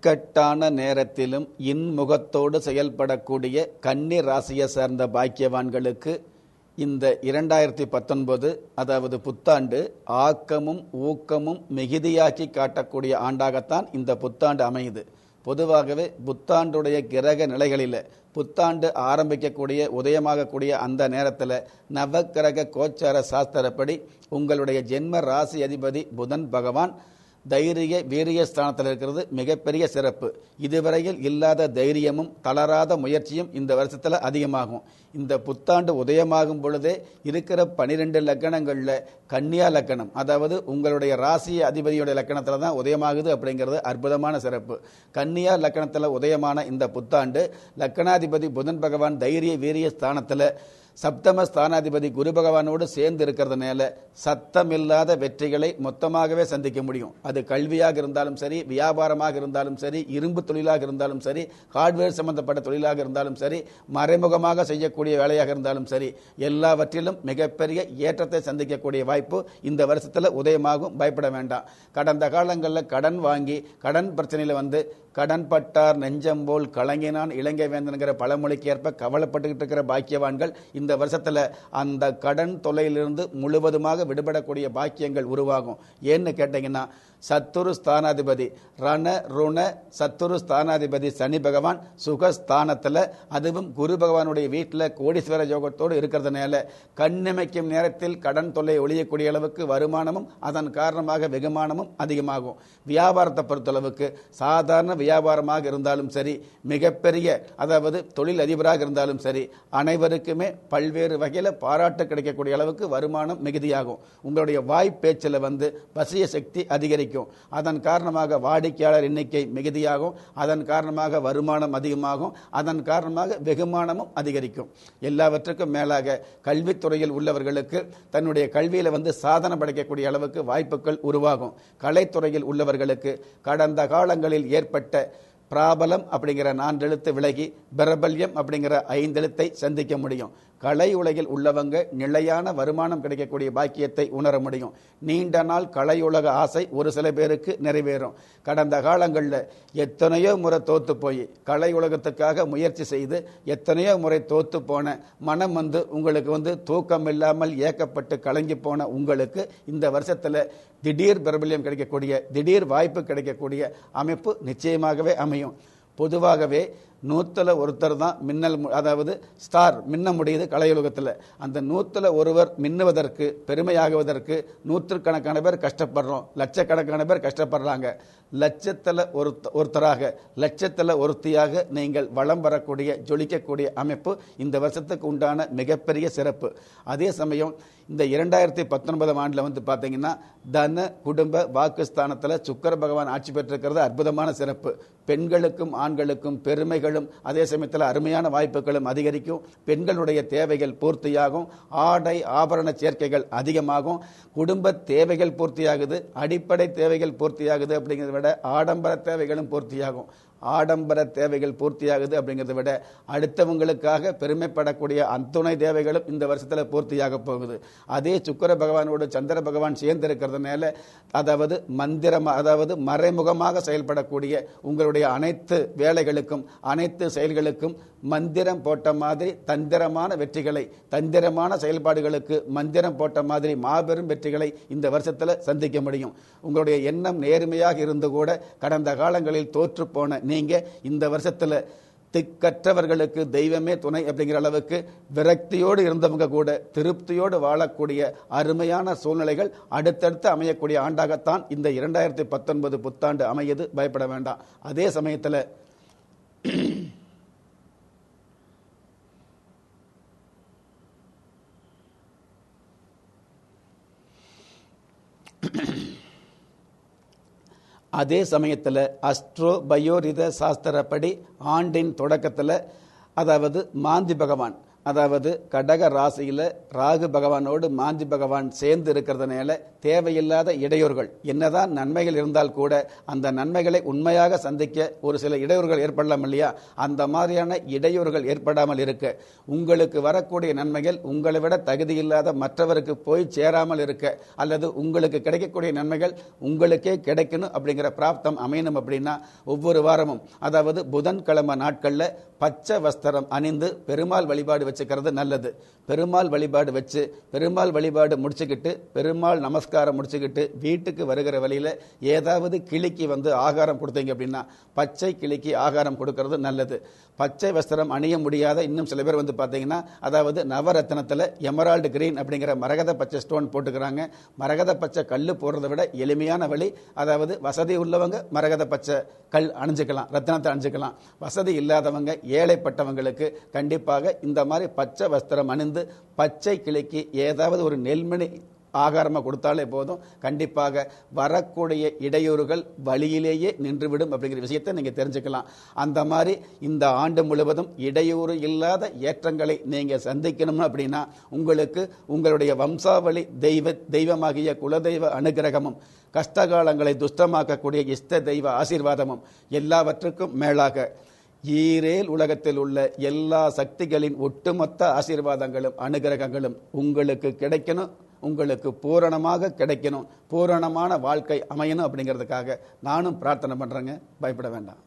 இக்கட்டான நேரத்திலும் இன்முகத்தோடு செயல்படக்கூடிய கன்னி ராசியை சார்ந்த பாக்கியவான்களுக்கு இந்த 2019 அதாவது புத்தாண்டு ஆக்கமும் ஊக்கமும் மிகுதியாக்கி காட்டக்கூடிய ஆண்டாகத்தான் இந்த புத்தாண்டு அமையுது. பொதுவாகவே புத்தாண்டுடைய கிரக நிலைகளில் புத்தாண்டு ஆரம்பிக்கக்கூடிய உதயமாகக்கூடிய அந்த நேரத்தில் நவக்கிரக கோச்சார சாஸ்திரப்படி உங்களுடைய ஜென்ம ராசி அதிபதி புதன் பகவான் தைரிய வீரிய ஸ்தானத்தில் இருக்கிறது மிகப்பெரிய சிறப்பு. இதுவரையில் இல்லாத தைரியமும் தளராத முயற்சியும் இந்த வருஷத்தில் அதிகமாகும். இந்த புத்தாண்டு உதயமாகும் பொழுதே இருக்கிற 12 லக்கணங்களில் கன்னியா லக்கணம், அதாவது உங்களுடைய ராசி அதிபதியுடைய லக்கணத்தில் தான் உதயமாகுது அப்படிங்கிறது அற்புதமான சிறப்பு. கன்னியா லக்கணத்தில் உதயமான இந்த புத்தாண்டு லக்கணாதிபதி புதன் பகவான் தைரிய வீரிய ஸ்தானத்தில் சப்தம ஸ்தானாதிபதி குரு பகவானோடு சேர்ந்து இருக்கிறதுனால சத்தமில்லாத வெற்றிகளை மொத்தமாகவே சந்திக்க முடியும். அது கல்வியாக இருந்தாலும் சரி, வியாபாரமாக இருந்தாலும் சரி, இரும்பு தொழிலாக இருந்தாலும் சரி, ஹார்ட்வேர் சம்பந்தப்பட்ட தொழிலாக இருந்தாலும் சரி, மறைமுகமாக செய்யக்கூடிய வேலையாக இருந்தாலும் சரி, எல்லாவற்றிலும் மிகப்பெரிய ஏற்றத்தை சந்திக்கக்கூடிய வாய்ப்பு இந்த வருஷத்தில் உதயமாகும். பயப்பட வேண்டாம். கடந்த காலங்களில் கடன் வாங்கி கடன் பிரச்சனையில் வந்து கடன் பட்டார் நெஞ்சம் போல் கலங்கினான் இலங்கை வேந்தன்கிற பழமொழிக்கு ஏற்ப கவலைப்பட்டுக்கிட்டு இருக்கிற பாக்கியவான்கள் இந்த வருஷத்தில் அந்த கடன் தொல்லையிலிருந்து முழுவதுமாக விடுபடக்கூடிய பாக்கியங்கள் உருவாகும். ஏன்னு கேட்டீங்கன்னா, சத்துரு ஸ்தானாதிபதி ரண ருண சத்துரு ஸ்தானாதிபதி சனி பகவான் சுகஸ்தானத்தில், அதுவும் குரு பகவானுடைய வீட்டில் கோடீஸ்வர யோகத்தோடு இருக்கிறதுனால கண்ணிமைக்கும் நேரத்தில் கடன் தொல்லை ஒழியக்கூடிய அளவுக்கு வருமானமும் அதன் காரணமாக வெகுமானமும் அதிகமாகும். வியாபாரத்தை பொறுத்தளவுக்கு சாதாரண வியாபாரமாக இருந்தாலும் சரி, மிகப்பெரிய அதாவது தொழில் அதிபராக இருந்தாலும் சரி, அனைவருக்குமே பல்வேறு வகையில் பாராட்டு கிடைக்கக்கூடிய அளவுக்கு வருமானம் மிகுதியாகும். உங்களுடைய வாய்ப்பேச்சில் வந்து வசிய சக்தி அதிகரிக்கும். அதன் காரணமாக வாடிக்கையாளர் எண்ணிக்கை மிகுதியாகும். அதன் காரணமாக வருமானம் அதிகமாகும். அதன் காரணமாக வெகுமானமும் அதிகரிக்கும். எல்லாவற்றுக்கும் மேலாக கல்வித்துறையில் உள்ளவர்களுக்கு தன்னுடைய கல்வியில் வந்து சாதனை படைக்கக்கூடிய அளவுக்கு வாய்ப்புகள் உருவாகும். கலைத்துறையில் உள்ளவர்களுக்கு கடந்த காலங்களில் ஏற்பட்ட பிராபலம் அப்படிங்கிற 4 எழுத்து விலகி பிரபல்யம் அப்படிங்கிற 5 எழுத்தை சந்திக்க முடியும். கலை உலகில் உள்ளவங்க நிலையான வருமானம் கிடைக்கக்கூடிய பாக்கியத்தை உணர முடியும். நீண்ட நாள் கலையுலக ஆசை ஒரு சில பேருக்கு நிறைவேறும். கடந்த காலங்களில் எத்தனையோ முறை தோத்து போய் கலை உலகத்துக்காக முயற்சி செய்து எத்தனையோ முறை தோத்து போன மனம் வந்து உங்களுக்கு வந்து தூக்கம் இல்லாமல் ஏக்கப்பட்டு கலங்கி போன உங்களுக்கு இந்த வருஷத்தில் திடீர் பிரபல்யம் கிடைக்கக்கூடிய திடீர் வாய்ப்பு கிடைக்கக்கூடிய அமைப்பு நிச்சயமாகவே அமையும். பொதுவாகவே 100ல் ஒருத்தர் தான் மின்னல், அதாவது ஸ்டார் மின்ன முடியுது கலையுலகத்தில். அந்த 100ல் ஒருவர் மின்னுவதற்கு பெருமையாகுவதற்கு நூற்றுக்கணக்கான பேர் கஷ்டப்படுறோம், லட்சக்கணக்கான பேர் கஷ்டப்படுறாங்க. லட்சத்தில் ஒருத்தராக லட்சத்தில் ஒருத்தியாக நீங்கள் வளம் வரக்கூடிய ஜொலிக்கக்கூடிய அமைப்பு இந்த வருஷத்துக்கு உண்டான மிகப்பெரிய சிறப்பு. அதே சமயம் இந்த 2019 ஆண்டில் வந்து பார்த்தீங்கன்னா தன குடும்ப வாக்குஸ்தானத்தில் சுக்கிர பகவான் ஆட்சி பெற்றிருக்கிறது அற்புதமான சிறப்பு. பெண்களுக்கும் ஆண்களுக்கும் பெருமைகளும் அதே சமயத்தில் அருமையான வாய்ப்புகளும் அதிகரிக்கும். பெண்களுடைய தேவைகள் பூர்த்தியாகும். ஆடை ஆபரண சேர்க்கைகள் அதிகமாகும். குடும்ப தேவைகள் பூர்த்தியாகுது, அடிப்படை தேவைகள் பூர்த்தியாகுது. அப்படிங்கிறத விட ஆடம்பர தேவைகளும் பூர்த்தியாகும். ஆடம்பர தேவைகள் பூர்த்தியாகுது அப்படிங்கிறத விட அடுத்தவங்களுக்காக பெருமைப்படக்கூடிய அத்துணை தேவைகளும் இந்த வருஷத்தில் பூர்த்தியாக போகுது. அதே சுக்கிர பகவானோடு சந்திர பகவான் சேர்ந்து இருக்கிறதுனால அதாவது அதாவது மறைமுகமாக செயல்படக்கூடிய உங்களுடைய அனைத்து வேலைகளுக்கும் அனைத்து செயல்களுக்கும் மந்திரம் போட்ட மாதிரி தந்திரமான வெற்றிகளை, தந்திரமான செயல்பாடுகளுக்கு மந்திரம் போட்ட மாதிரி மாபெரும் வெற்றிகளை இந்த வருஷத்தில் சந்திக்க முடியும். உங்களுடைய எண்ணம் நேர்மையாக இருந்து கூட கடந்த காலங்களில் தோற்று போன நீங்க இந்த வருஷத்துல திக்கற்றவர்களுக்கு தெய்வமே துணை அப்படிங்கிற அளவுக்கு விரக்தியோடு இருந்தவங்க கூட திருப்தியோடு வாழக்கூடிய அருமையான சூழ்நிலைகள் அடுத்தடுத்து அமையக்கூடிய ஆண்டாகத்தான் இந்த 2019 புத்தாண்டு அமையது. பயப்பட வேண்டாம். அதே சமயத்தில் அஸ்ட்ரோ பயோரித சாஸ்திரப்படி ஆண்டின் தொடக்கத்தில் அதாவது மாந்தி பகவான் அதாவது கடக ராசியில ராகு பகவானோடு மாந்தி பகவான் சேர்ந்து இருக்கிறதுனால தேவையில்லாத இடையூறுகள், என்னதான் நன்மைகள் இருந்தால் கூட அந்த நன்மைகளை உண்மையாக சந்திக்க ஒரு சில இடையூறுகள் ஏற்படலாம் இல்லையா? அந்த மாதிரியான இடையூறுகள் ஏற்படாமல் இருக்க, உங்களுக்கு வரக்கூடிய நன்மைகள் உங்களை விட தகுதியில்லாத மற்றவருக்கு போய் சேராமல் இருக்க, அல்லது உங்களுக்கு கிடைக்கக்கூடிய நன்மைகள் உங்களுக்கே கிடைக்கணும் அப்படிங்கிற பிராப்தம் அமையணும் அப்படின்னா ஒவ்வொரு வாரமும், அதாவது புதன்கிழமை நாட்கள்ல பச்சை வஸ்திரம் அணிந்து பெருமாள் வழிபாடு வச்சுக்கிறது நல்லது. பெருமாள் வழிபாடு வச்சு பெருமாள் வழிபாடு முடிச்சுக்கிட்டு பெருமாள் நமஸ்காரம் முடிச்சுக்கிட்டு வீட்டுக்கு வருகிற வழியில ஏதாவது கிளிக்கு ஆகாரம் கொடுத்தீங்க அப்படின்னா பச்சை கிளிக்கு ஆகாரம் கொடுக்கறது நல்லது. பச்சை வஸ்திரம் அணிய முடியாத இன்னும் சில பேர் பார்த்தீங்கன்னா, அதாவது நவரத்னத்தில் எமரால்டு கிரீன் அப்படிங்கிற மரகத பச்சை ஸ்டோன் போட்டுக்கிறாங்க. மரகத பச்சை கல் போடுறதை விட எளிமையான வழி, அதாவது வசதி உள்ளவங்க மரகத பச்சை கல் அணிஞ்சுக்கலாம், ரத்னத்தை அணிஞ்சுக்கலாம். வசதி இல்லாதவங்க ஏழைப்பட்டவங்களுக்கு கண்டிப்பாக இந்த மாதிரி பச்சை வஸ்திரம் அணிந்து பச்சை கிளிக்கு ஏதாவது ஒரு நெல்மணி ஆகாரமாக கொடுத்தாலே போதும், கண்டிப்பாக வரக்கூடிய இடையூறுகள் வழியிலேயே நின்றுவிடும் அப்படிங்கிற விஷயத்தை நீங்கள் தெரிஞ்சுக்கலாம். அந்த மாதிரி இந்த ஆண்டு முழுவதும் இடையூறு இல்லாத ஏற்றங்களை நீங்கள் சந்திக்கணும் அப்படின்னா உங்களுக்கு உங்களுடைய வம்சாவளி தெய்வமாகிய குலதெய்வ அனுகிரகமும், கஷ்டகாலங்களை துஷ்டமாக்கக்கூடிய இஷ்ட தெய்வ ஆசீர்வாதமும், எல்லாவற்றுக்கும் மேலாக ஈரேல் உலகத்தில் உள்ள எல்லா சக்திகளின் ஒட்டுமொத்த ஆசீர்வாதங்களும் அனுகிரகங்களும் உங்களுக்கு கிடைக்கணும், உங்களுக்கு பூரணமாக கிடைக்கணும், பூரணமான வாழ்க்கை அமையணும் அப்படிங்கிறதுக்காக நானும் பிரார்த்தனை பண்றேங்க. பயப்பட வேண்டாம்.